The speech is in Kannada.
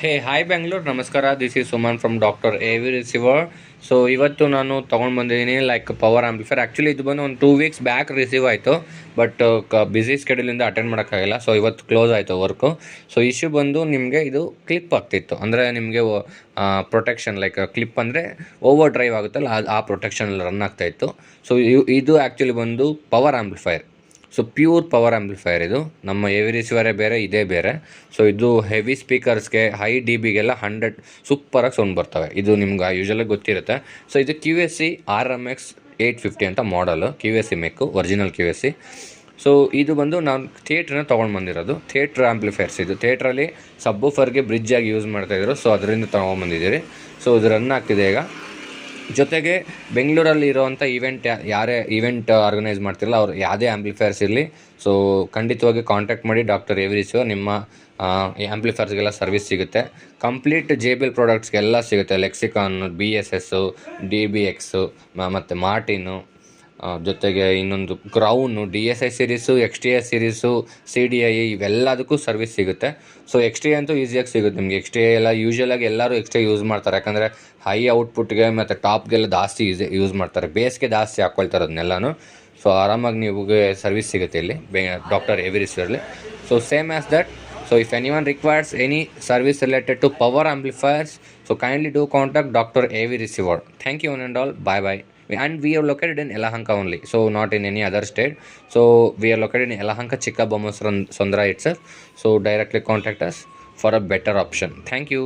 ಹೇ ಹಾಯ್ ಬೆಂಗಳೂರು ನಮಸ್ಕಾರ. This is Suman from doctor A V receiver. So ಇವತ್ತು ನಾನು ತೊಗೊಂಡು ಬಂದಿದ್ದೀನಿ ಲೈಕ್ ಪವರ್ ಆಂಪ್ಲಿಫೈರ್. ಆ್ಯಕ್ಚುಲಿ ಇದು ಬಂದು ಒಂದು 2 ವೀಕ್ಸ್ ಬ್ಯಾಕ್ ರಿಸೀವ್ ಆಯಿತು, ಬಟ್ ಬ್ಯುಸಿ ಸ್ಕೆಡ್ಯೂಲಿಂದ ಅಟೆಂಡ್ ಮಾಡೋಕ್ಕಾಗಿಲ್ಲ. ಸೊ ಇವತ್ತು ಕ್ಲೋಸ್ ಆಯಿತು ವರ್ಕು. ಸೊ ಇಶ್ಯೂ ಬಂದು ನಿಮಗೆ ಇದು ಕ್ಲಿಪ್ ಆಗ್ತಿತ್ತು, ಅಂದರೆ ನಿಮಗೆ ಪ್ರೊಟೆಕ್ಷನ್ ಲೈಕ್ ಕ್ಲಿಪ್ ಅಂದರೆ ಓವರ್ ಡ್ರೈವ್ ಆಗುತ್ತಲ್ಲ, ಆ ಪ್ರೊಟೆಕ್ಷನ್ ರನ್ ಆಗ್ತಾಯಿತ್ತು. ಸೊ ಇದು ಆ್ಯಕ್ಚುಲಿ ಬಂದು power amplifier. So pure power amplifier ಇದು. ನಮ್ಮ ಎವಿ ರಿಸೀವರೇ ಬೇರೆ, ಇದೇ ಬೇರೆ. ಸೊ ಇದು ಹೆವಿ ಸ್ಪೀಕರ್ಸ್ಗೆ, ಹೈ ಡಿ ಬಿಗೆಲ್ಲ 100 ಸೂಪರಾಗಿ ಸೌಂಡ್ ಬರ್ತವೆ. ಇದು ನಿಮ್ಗೆ ಯೂಶಲಾಗಿ ಗೊತ್ತಿರುತ್ತೆ. ಸೊ ಇದು QSC RMX 850 ಅಂತ ಮಾಡಲು, QSC ಮೆಕ್ಕು, ಒರಿಜಿನಲ್ QSC. ಸೊ ಇದು ಬಂದು ನಾನು ಥಿಯೇಟ್ರನ್ನ ತೊಗೊಂಡು ಬಂದಿರೋದು. ಥಿಯೇಟ್ರ್ ಆಂಪ್ಲಿಫೈರ್ಸ್ ಇದು. ಥಿಯೇಟ್ರಲ್ಲಿ ಸಬ್ಬೂಫರ್ಗೆ ಬ್ರಿಡ್ಜಾಗಿ ಯೂಸ್ ಮಾಡ್ತಾಯಿದ್ರು. ಸೊ ಅದರಿಂದ ತೊಗೊಂಬಂದಿದ್ದೀರಿ. ಸೊ ಇದು ರನ್ ಆಗ್ತಿದೆ ಈಗ. ಜೊತೆಗೆ ಬೆಂಗಳೂರಲ್ಲಿ ಇರೋವಂಥ ಯಾರೇ ಈವೆಂಟ್ ಆರ್ಗನೈಸ್ ಮಾಡ್ತಿರಲ್ಲ, ಅವ್ರು ಯಾವುದೇ ಆ್ಯಂಪ್ಲಿಫೈರ್ಸ್ ಇರಲಿ, ಸೊ ಖಂಡಿತವಾಗಿ ಕಾಂಟ್ಯಾಕ್ಟ್ ಮಾಡಿ ಡಾಕ್ಟರ್ ಎ ವಿ ರಿಸೀವರ್. ನಿಮ್ಮ ಆ್ಯಂಪ್ಲಿಫೈರ್ಸ್ಗೆಲ್ಲ ಸರ್ವಿಸ್ ಸಿಗುತ್ತೆ. ಕಂಪ್ಲೀಟ್ JBL ಪ್ರಾಡಕ್ಟ್ಸ್ಗೆಲ್ಲ ಸಿಗುತ್ತೆ. ಲೆಕ್ಸಿಕಾನ್, BSS, DBX ಮತ್ತು ಮಾರ್ಟಿನು, ಜೊತೆಗೆ ಇನ್ನೊಂದು Crown, DSI series, XTI series, CDI ಇವೆಲ್ಲದಕ್ಕೂ ಸರ್ವಿಸ್ ಸಿಗುತ್ತೆ. ಸೊ XTI ಅಂತೂ ಈಸಿಯಾಗಿ ಸಿಗುತ್ತೆ ನಿಮಗೆ. XTI ಎಲ್ಲ ಯೂಶ್ವಲಾಗಿ ಎಲ್ಲರೂ XTI ಯೂಸ್ ಮಾಡ್ತಾರೆ, ಯಾಕಂದರೆ ಹೈ ಔಟ್ಪುಟ್ಗೆ ಮತ್ತು ಟಾಪ್ಗೆಲ್ಲ ಜಾಸ್ತಿ ಯೂಸ್ ಮಾಡ್ತಾರೆ. ಬೇಸ್ಗೆ ಜಾಸ್ತಿ ಹಾಕ್ಕೊಳ್ತಾರೆ ಅದನ್ನೆಲ್ಲನೂ. ಸೊ ಆರಾಮಾಗಿ ನಿಮಗೆ ಸರ್ವಿಸ್ ಸಿಗುತ್ತೆ ಇಲ್ಲಿ ಡಾಕ್ಟರ್ ಎ ವಿ ರಿಸೀವರ್ಲಿ. So same as that. So if anyone requires any service related to power amplifiers, so kindly do contact Dr. A V Receiver. Thank you one and all. Bye bye. And we are located in Yelahanka only, so not in any other state. So we are located in Yelahanka, Chikkabommasandra itself. So directly contact us for a better option. Thank you.